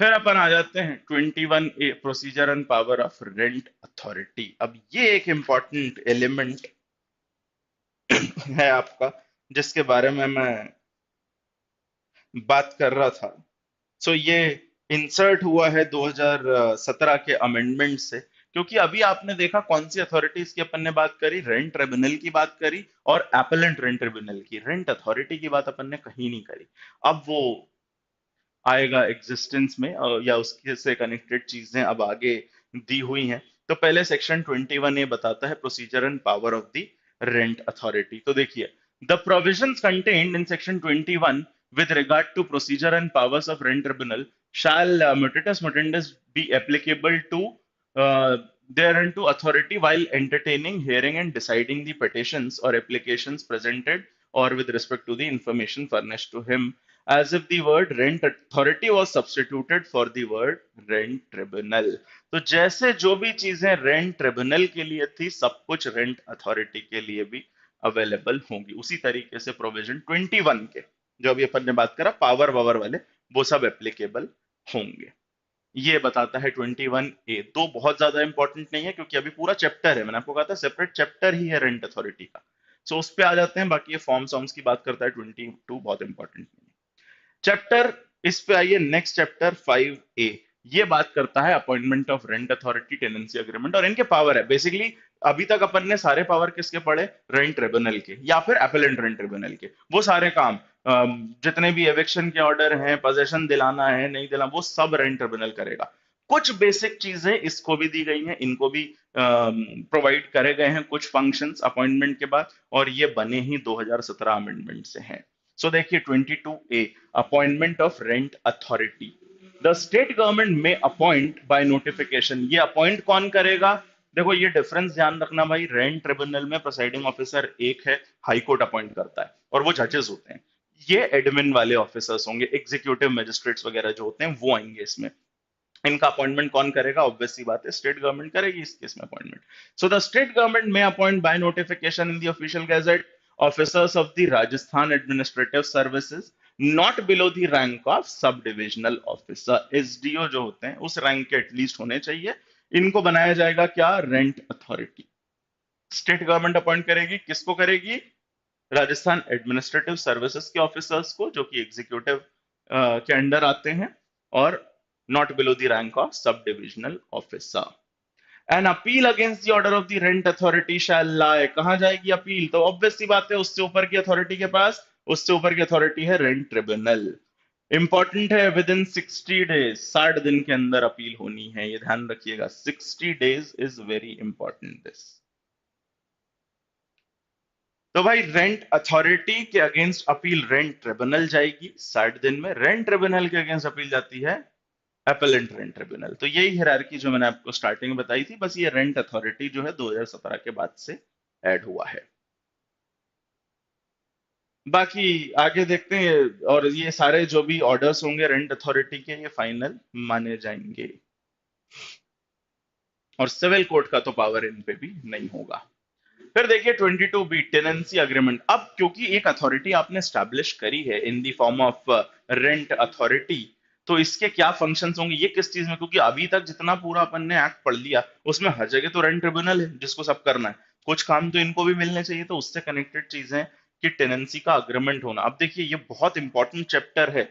फिर अपन आ जाते हैं 21A, procedure and power of rent authority. अब ये एक इंपॉर्टेंट एलिमेंट है आपका, जिसके बारे में मैं बात कर रहा था। सो ये इंसर्ट हुआ है 2017 के अमेंडमेंट से, क्योंकि अभी आपने देखा कौन सी अथॉरिटीज की अपन ने बात करी, रेंट ट्रिब्यूनल की बात करी और एपेलेंट रेंट ट्रिब्यूनल की। रेंट अथॉरिटी की बात अपन ने कहीं नहीं करी। अब वो आएगा एग्जिस्टेंस में, या उसके से कनेक्टेड चीजें अब आगे दी हुई हैं। तो पहले सेक्शन 21A बताता है procedure and power of the rent authority. तो देखिए, the provisions contained in section 21 with regard to procedure and powers of rent tribunal shall mutatis mutandis be applicable to thereunto authority while entertaining, hearing and deciding the petitions or applications presented or with respect to the information furnished to him, as if the word rent authority was substituted for the word rent tribunal। तो जैसे जो भी चीजें rent tribunal के लिए थी, सब कुछ रेंट अथॉरिटी के लिए भी अवेलेबल होंगी। उसी तरीके से प्रोविजन 21 के, जो अभी अपन ने बात करा पावर वावर वाले, वो सब एप्लीकेबल होंगे। ये बताता है 21A। तो बहुत ज्यादा इंपॉर्टेंट नहीं है, क्योंकि अभी पूरा चैप्टर है, मैंने आपको कहा था सेपरेट चैप्टर ही है रेंट अथॉरिटी का। सो उस पे आ जाते हैं। बाकी ये फॉर्म्स फॉर्म्स की बात करता है 22, बहुत इंपॉर्टेंट नहीं है चैप्टर। इस पे आइए, नेक्स्ट चैप्टर 5A। ये बात करता है appointment of rent authority, tenancy agreement और इनके पावर है। बेसिकली अभी तक अपन ने सारे पावर किसके पढ़े, रेंट ट्रिब्यूनल के या फिर अपीलेंट रेंट ट्रिब्यूनल के। वो सारे काम, जितने भी एविक्शन के ऑर्डर हैं, पोजेशन दिलाना है नहीं दिलाना, वो सब रेंट ट्रिब्यूनल करेगा। कुछ बेसिक चीजें इसको भी दी गई हैं, इनको भी प्रोवाइड करे गए हैं कुछ फंक्शंस अपॉइंटमेंट के बाद, और ये बने ही 2017 अमेंडमेंट से हैं। सो देखिए 22A, appointment of rent authority. The state government may appoint by notification. ये अपॉइंट कौन करेगा? देखो ये डिफरेंस ध्यान रखना भाई, रेंट ट्रिब्यूनल में प्रिसाइडिंग ऑफिसर एक है, हाई कोर्ट अपॉइंट करता है, और वो जजेस होते हैं। ये एडमिन वाले ऑफिसर्स होंगे, एग्जीक्यूटिव मजिस्ट्रेट्स वगैरह जो होते हैं वो आएंगे इसमें। इनका अपॉइंटमेंट कौन करेगा? ऑब्वियस सी बात है, स्टेट गवर्नमेंट करेगी इस केस में appointment. So the state government may appoint by notification in the official gazette officers of the Rajasthan administrative services not below the rank of sub divisional officer. SDO जो होते हैं उस rank के at least होने चाहिए। इनको बनाया जाएगा क्या? Rent authority. State government appoint करेगी, किसको करेगी? राजस्थान एडमिनिस्ट्रेटिव सर्विसेज के ऑफिसर्स को, जो कि एग्जीक्यूटिव के अंडर आते हैं, और not below the rank of sub divisional officer. An appeal against the order of the rent authority shall lie. कहां जाएगी अपील? तो ऑब्वियस सी बात है, उससे ऊपर की अथॉरिटी के पास। उससे ऊपर की अथॉरिटी है रेंट ट्रिब्यूनल। इंपॉर्टेंट है, विद इन 60 डेज, 60 दिन के अंदर अपील होनी है, ये ध्यान रखिएगा। 60 days is very important this. तो भाई रेंट अथॉरिटी के अगेंस्ट अपील रेंट ट्रिब्यूनल जाएगी 60 दिन में, रेंट ट्रिब्यूनल के अगेंस्ट अपील जाती है अपीलेंट रेंट ट्रिब्यूनल। तो यही हायरार्की जो मैंने आपको स्टार्टिंग में बताई थी, बस ये रेंट अथॉरिटी जो है 2017 के बाद से ऐड हुआ है। बाकी आगे देखते हैं, और ये सारे जो भी ऑर्डर्स होंगे रेंट अथॉरिटी के, ये फाइनल माने जाएंगे, और सिविल कोर्ट का तो पावर इन पे भी नहीं होगा। फिर देखिए 22B, टेनेंसी अग्रीमेंट। अब क्योंकि एक अथॉरिटी आपने स्टैब्लिश करी है in the form of rent authority, तो इसके क्या फंक्शंस होंगे, ये किस चीज में? क्योंकि अभी तक जितना पूरा अपन ने एक्ट पढ़ लिया, उसमें हर जगह तो रेंट ट्रिब्यूनल है जिसको सब करना है, कुछ काम तो इनको भी मिलने चाहिए। तो उससे कनेक्टेड चीजें कि टेनेंसी का अग्रीमेंट होना। अब देखिए ये बहुत इंपॉर्टेंट चैप्टर है।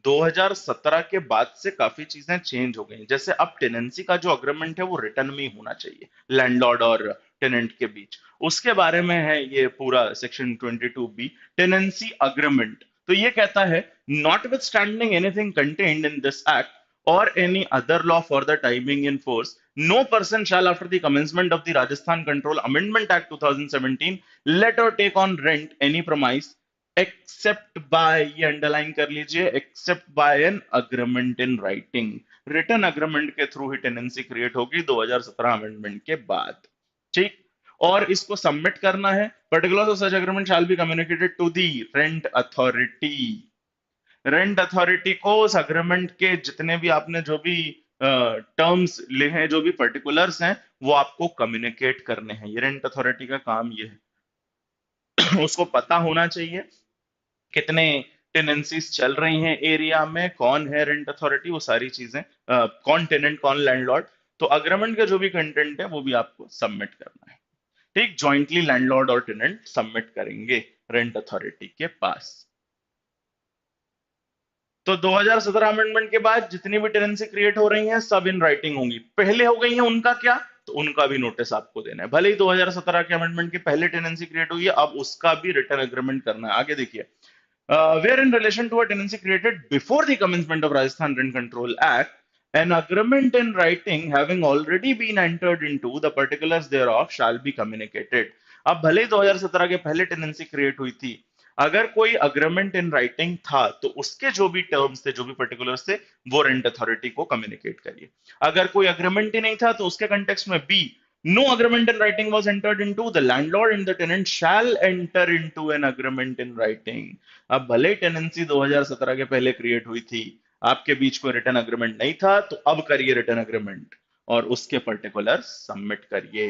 2017 के बाद से काफी चीजें चेंज हो गई। जैसे अब टेनेंसी का जो अग्रीमेंट है वो रिटर्न में ही होना चाहिए, लैंडलॉर्ड और टेनेंट के बीच। उसके बारे में है ये पूरा सेक्शन 22B, टेनेंसी अग्रीमेंट। तो ये कहता है, not with standing anything contained in this act or any other law for the timing in force, no person shall, after the commencement of the Rajasthan Control Amendment Act 2017, let or take on rent any premise except by, ये underline कर लीजिए, except by an agreement in writing। Return agreement के through ही tenancy create होगी 2017 amendment के बाद। ठीक। और इसको सबमिट करना है, particular of such agreement shall be communicated to the rent authority. Rent authority को उस अग्रीमेंट के जितने भी आपने जो भी टर्म्स लिए हैं, जो भी पर्टिकुलर्स हैं, वो आपको कम्युनिकेट करने हैं। ये रेंट अथॉरिटी का काम ये है। उसको पता होना चाहिए कितने टेनेंसीज चल रही हैं एरिया में, कौन है रेंट अथॉरिटी, वो सारी चीजें, कौन टेनेंट कौन लैंडलॉर्ड, तो अग्रीमेंट का जो भी कंटेंट है वो भी आपको सबमिट करना है। ठीक, जॉइंटली लैंडलॉर्ड और टेनेंट सबमिट करेंगे रेंट अथॉरिटी के पास। तो 2017 अमेंडमेंट के बाद जितनी भी टेनेंसी क्रिएट हो रही हैं सब इन राइटिंग होंगी। पहले हो गई हैं उनका क्या, तो उनका भी नोटिस आपको देना है। भले ही 2017 के अमेंडमेंट के पहले टेनेंसी क्रिएट हुई है, अब उसका भी रिटर्न एग्रीमेंट करना है। आगे देखिए, where in relation to a tenancy created before the commencement of Rajasthan Rent Control Act, an agreement in writing having already been entered into, the particulars thereof shall be communicated। अब भले ही 2017 के पहले tenancy create हुई थी, अगर कोई agreement in writing था तो उसके जो भी टर्म्स थे, जो भी पर्टिकुलर्स थे, वो रेंट अथॉरिटी को कम्युनिकेट करिए। अगर कोई अग्रीमेंट ही नहीं था तो उसके कंटेक्स्ट में B, no agreement in writing was entered into, the landlord and the tenant shall enter into an agreement in writing। अब भले टेनेंसी 2017 के पहले क्रिएट हुई थी, आपके बीच कोई रिटर्न अग्रीमेंट नहीं था, तो अब करिए रिटर्न अग्रीमेंट और उसके पर्टिकुलर सबमिट करिए।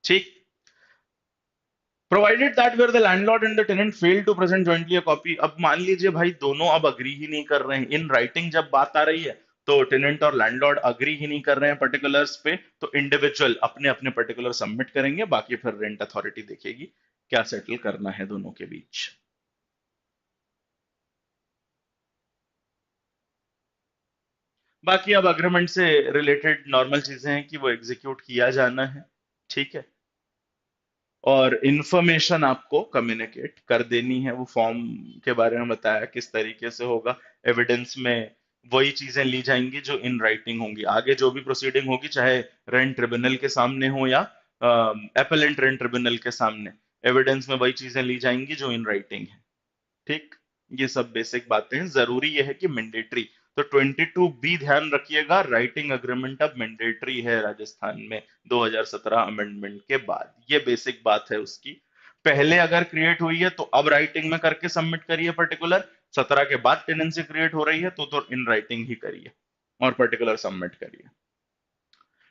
ठीक, provided that where the landlord and the tenant fail to present jointly a copy. अब मान लीजिए भाई दोनों अब अग्री ही नहीं कर रहे हैं, इन राइटिंग जब बात आ रही है तो टेनेंट और लैंडलॉर्ड अग्री ही नहीं कर रहे हैं पर्टिकुलर्स पे, तो इंडिविजुअल अपने अपने पर्टिकुलर सबमिट करेंगे, बाकी फिर रेंट अथॉरिटी देखेगी क्या सेटल करना है दोनों के बीच। बाकी अब अग्रीमेंट से रिलेटेड नॉर्मल चीजें हैं कि वो एग्जीक्यूट किया जाना है। ठीक है, और इंफॉर्मेशन आपको कम्युनिकेट कर देनी है। वो फॉर्म के बारे में बताया किस तरीके से होगा, एविडेंस में वही चीजें ली जाएंगी जो इन राइटिंग होंगी। आगे जो भी प्रोसीडिंग होगी, चाहे रेंट ट्रिब्यूनल के सामने हो या एपेलेंट रेंट ट्रिब्यूनल के सामने, एविडेंस में वही चीजें ली जाएंगी जो इन राइटिंग है। ठीक, ये सब बेसिक बातें हैं। जरूरी ये है कि मैंडेटरी, तो 22 बी ध्यान रखिएगा, राइटिंग अग्रीमेंट अब मैंडेटरी है राजस्थान में 2017 अमेंडमेंट के बाद। ये बेसिक बात है उसकी। पहले अगर क्रिएट हुई है तो अब राइटिंग में करके सबमिट करिए पर्टिकुलर, 17 के बाद टेनेंसी क्रिएट हो रही है तो इन राइटिंग ही करिए और पर्टिकुलर सबमिट करिए।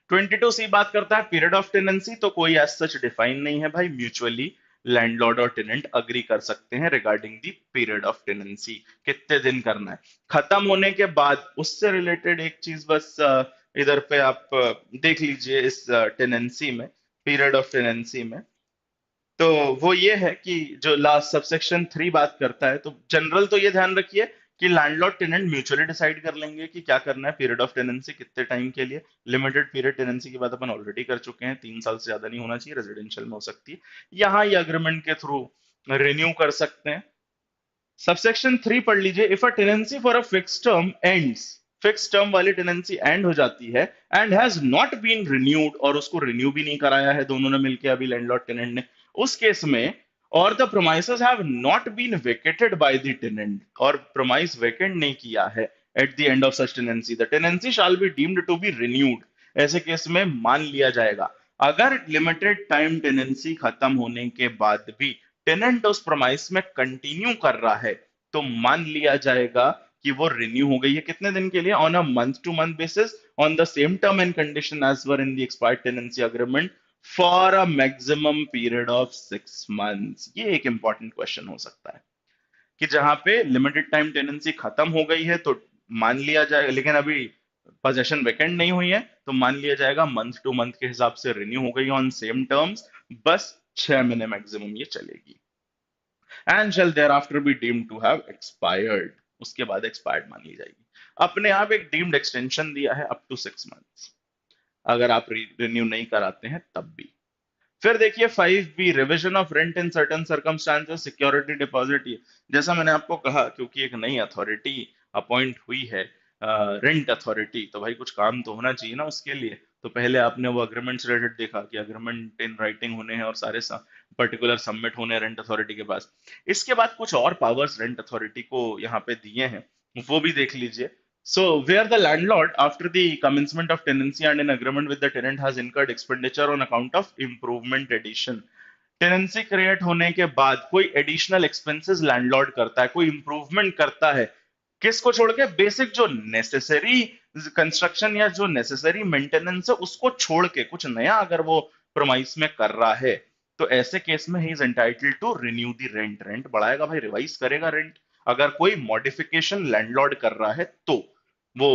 22 सी बात करता है पीरियड ऑफ टेनेंसी, तो कोई एज सच डिफाइन नहीं है भाई, म्यूचुअली लैंडलॉर्ड और टेनेंट अग्री कर सकते हैं regarding the period of tenancy, कितने दिन करना है। खत्म होने के बाद उससे रिलेटेड एक चीज बस इधर पे आप देख लीजिए इस टेनेंसी में, पीरियड ऑफ टेनेंसी में, तो वो ये है कि जो लास्ट सबसेक्शन 3 बात करता है, तो जनरल तो ये ध्यान रखिए कि लैंडलॉर्ड टेनेंट म्यूचुअली डिसाइड कर लेंगे कि क्या करना है पीरियड ऑफ टेनेंसी कितने टाइम के लिए। लिमिटेड पीरियड टेनेंसी की बात अपन ऑलरेडी कर चुके हैं, 3 साल से ज्यादा नहीं होना चाहिए, रेजिडेंशियल में हो सकती है, यहाँ ये अग्रीमेंट के थ्रू रिन्यू कर सकते हैं। सबसेक्शन 3 पढ़ लीजिए, if a tenancy for a fix term ends, fix term वाली टेनेंसी एंड हो जाती है and has not been renewed, और उसको रिन्यू भी नहीं कराया है दोनों ने मिलके अभी लैंडलॉर्ड टेनेंट ने, उस केस में, और the premises have not been vacated by the tenant, और प्रोमाइस वेकेट नहीं किया है at the end of such tenancy, the tenancy shall be deemed to be renewed. ऐसे केस में मान लिया जाएगा, अगर लिमिटेड टाइम टेनेंसी खत्म होने के बाद भी टेनेंट उस प्रमाइस में कंटिन्यू कर रहा है, तो मान लिया जाएगा कि वो रिन्यू हो गई है। कितने दिन के लिए, on a month to month basis, on the same term and condition as were in the expired tenancy agreement for a maximum period of 6 months. ये एक इंपॉर्टेंट क्वेश्चन हो सकता है कि जहां पे लिमिटेड टाइम टेनेंसी खत्म हो गई है तो मान लिया जाएगा, लेकिन अभी पोजेशन वेकेंट नहीं हुई है, तो मान लिया जाएगा मंथ टू मंथ के हिसाब से रिन्यू हो गई ऑन सेम टर्म्स, बस 6 महीने मैक्सिमम ये चलेगी। And shall thereafter be deemed to have expired, उसके बाद एक्सपायर्ड मान ली जाएगी। अपने आप एक डीम्ड एक्सटेंशन दिया है अप टू 6 मंथ्स, अगर आप रिन्यू नहीं कराते हैं तब भी। फिर देखिए 5B, revision of rent in certain circumstances, security deposit. जैसा मैंने आपको कहा, क्योंकि एक नई अथॉरिटी अपॉइंट हुई है, रेंट अथॉरिटी, तो भाई कुछ काम तो होना चाहिए ना उसके लिए। तो पहले आपने वो अग्रीमेंट से रिलेटेड देखा कि अग्रीमेंट इन राइटिंग होने हैं और सारे पर्टिकुलर सबमिट होने हैं रेंट अथॉरिटी के पास। इसके बाद कुछ और पावर्स रेंट अथॉरिटी को यहाँ पे दिए हैं, वो भी देख लीजिए। So, where the landlord, after the commencement of tenancy and in agreement with the tenant, has incurred expenditure on account of improvement addition, tenancy create होने के बाद कोई एडिशनल एक्सपेंसेस लैंडलॉर्ड करता है, कोई इंप्रूवमेंट करता है, किसको छोड़ के, बेसिक जो नेसेसरी कंस्ट्रक्शन या जो नेसेसरी मेंटेनेंस है उसको छोड़ के कुछ नया अगर वो प्रोमाइस में कर रहा है, तो ऐसे केस में he is entitled to renew the rent. Rent बढ़ाएगा भाई, रिवाइज करेगा रेंट, अगर कोई मॉडिफिकेशन लैंडलॉर्ड कर रहा है तो वो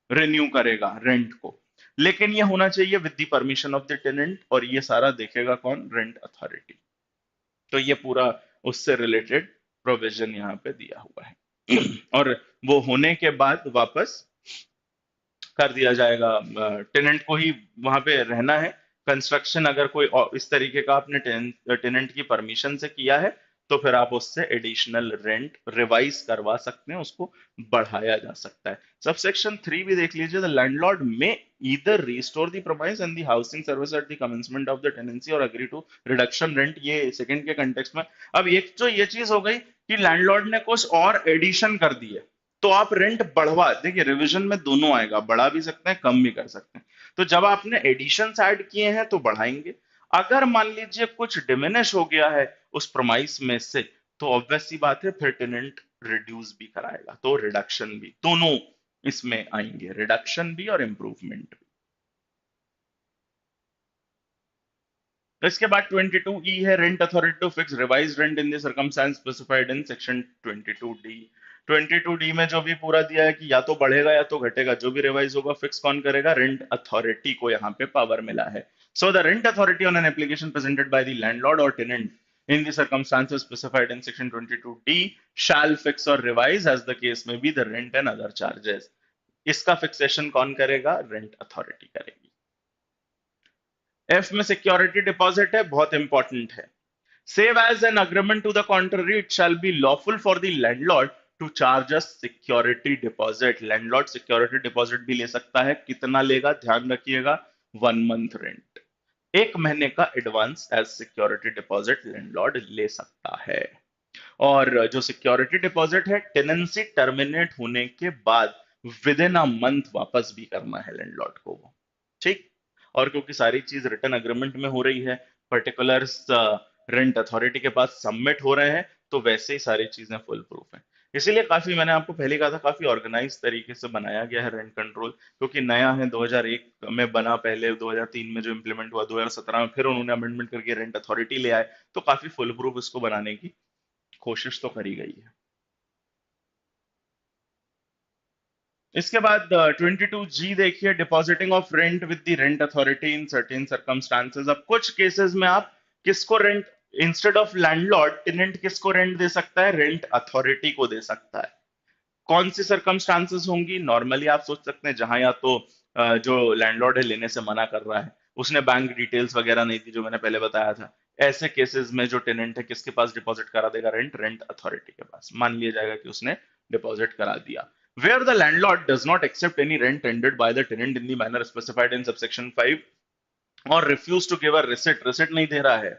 रिन्यू करेगा रेंट को, लेकिन ये होना चाहिए with the permission of the tenant, और ये सारा देखेगा कौन? Rent authority. तो ये पूरा उससे रिलेटेड प्रोविजन यहाँ पे दिया हुआ है और वो होने के बाद वापस कर दिया जाएगा। टेनेंट को ही वहां पे रहना है। कंस्ट्रक्शन अगर कोई इस तरीके का आपने टेनेंट की परमिशन से किया है तो फिर आप उससे एडिशनल रेंट रिवाइज करवा सकते हैं, उसको बढ़ाया जा सकता है। सबसेक्शन 3 भी देख लीजिए, द लैंडलॉर्ड में either restore the promise and the housing service at the commencement of the tenancy और अग्री टू रिडक्शन रेंट। ये सेकंड के कंटेक्स्ट में। अब एक तो ये चीज हो गई कि लैंडलॉर्ड ने कुछ और एडिशन कर दी है, तो आप रेंट बढ़वा, देखिए रिवीजन में दोनों आएगा, बढ़ा भी सकते हैं कम भी कर सकते हैं। तो जब आपने एडिशंस ऐड किए हैं तो बढ़ाएंगे। अगर मान लीजिए कुछ डिमिनिश हो गया है उस प्रोमाइस में से, तो ऑब्वियस सी बात है फिर टेनेंट रिड्यूस भी कराएगा, तो रिडक्शन भी, दोनों इसमें आएंगे, रिडक्शन भी और इंप्रूवमेंट भी। इसके बाद 22E है, rent authority to fix revise rent in the circumstances specified in section 22D। 22D में जो भी पूरा दिया है कि या तो बढ़ेगा या तो घटेगा, जो भी रिवाइज होगा फिक्स कौन करेगा? रेंट अथॉरिटी को यहाँ पे पावर मिला है। So the rent authority on an application presented by the landlord और tenant in the circumstances specified in section 22D shall fix or revise as the case may be the rent and other charges। इसका fixation कौन करेगा? Rent authority करेगी। F में security deposit है, बहुत important है। Save as an agreement to the contrary, it shall be lawful for the landlord to charge a security deposit। Landlord security deposit भी ले सकता है, कितना लेगा? ध्यान रखिएगा, 1 month रेंट, 1 महीने का advance as security deposit landlord ले सकता है। और जो सिक्योरिटी डिपॉजिट है, टेनेंसी टर्मिनेट होने के बाद विद इन अ मंथ वापस भी करना है लैंडलॉर्ड को वो, ठीक। और क्योंकि सारी चीज रिटर्न अग्रीमेंट में हो रही है, पर्टिकुलर्स रेंट अथॉरिटी के पास सबमिट हो रहे हैं, तो वैसे ही सारी चीजें फुल प्रूफ हैं। इसीलिए काफी, मैंने आपको पहले कहा था, काफी ऑर्गेनाइज तरीके से बनाया गया है रेंट कंट्रोल, क्योंकि नया है, 2001 में बना, पहले 2003 में जो इम्प्लीमेंट हुआ, 2017 में फिर उन्होंने अमेंडमेंट करके रेंट अथॉरिटी ले आए, तो काफी फुल प्रूफ इसको बनाने की कोशिश तो करी गई है। इसके बाद 22G देखिए, depositing of rent with the rent authority in certain circumstances. अब कुछ केसेस में आप किसको rent, instead of landlord, tenant किसको रेंट दे सकता है? रेंट अथॉरिटी को दे सकता है। कौन सी सर्कमस्टांसेस होंगी? नॉर्मली आप सोच सकते हैं जहां या तो जो लैंडलॉर्ड है लेने से मना कर रहा है, उसने बैंक डिटेल्स वगैरह नहीं दी जो मैंने पहले बताया था, ऐसे केसेस में जो टेनेंट है किसके पास डिपॉजिट करा देगा रेंट? रेंट अथॉरिटी के पास। मान लिया जाएगा कि उसने डिपॉजिट करा दिया। Where the landlord does not accept any rent tendered by the tenant in the manner specified in subsection 5 or refuse to give a receipt, receipt नहीं दे रहा है,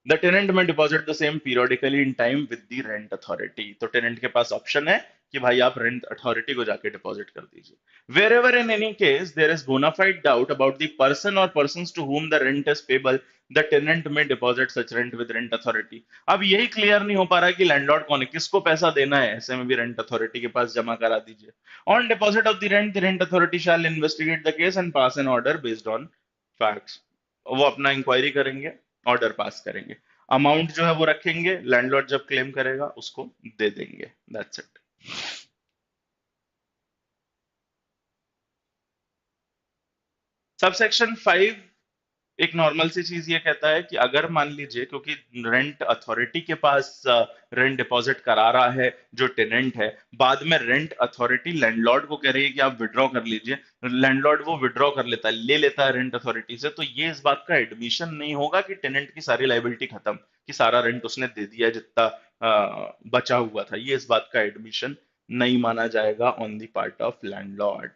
the tenant may deposit the same periodically in time with the rent authority। तो tenant के पास option है कि भाई आप rent authority को जाके डिपॉजिट कर दीजिए। Wherever in any case there is bona fide doubt about the person or persons to whom the rent is payable, the tenant may deposit such rent with rent authority। अब यही clear नहीं हो पा रहा है कि लैंडलॉर्ड कौन है, किसको पैसा देना है, ऐसे में भी रेंट अथॉरिटी के पास जमा करा दीजिए। On deposit of the rent, the rent authority shall investigate the case and pass an order based on facts. वो अपना इंक्वायरी करेंगे, ऑर्डर पास करेंगे, अमाउंट जो है वो रखेंगे, लैंडलॉर्ड जब क्लेम करेगा उसको दे देंगे, दैट्स इट। सबसेक्शन 5 एक नॉर्मल सी चीज ये कहता है कि अगर मान लीजिए, क्योंकि रेंट अथॉरिटी के पास रेंट डिपॉजिट करा रहा है जो टेनेंट है, बाद में रेंट अथॉरिटी लैंडलॉर्ड को कह रही है कि आप विड्रॉ कर लीजिए, लैंडलॉर्ड वो विड्रॉ कर लेता है, ले लेता है रेंट अथॉरिटी से, तो ये इस बात का एडमिशन नहीं होगा कि टेनेंट की सारी लाइबिलिटी खत्म, कि सारा रेंट उसने दे दिया जितना बचा हुआ था, ये इस बात का एडमिशन नहीं माना जाएगा on the part of landlord.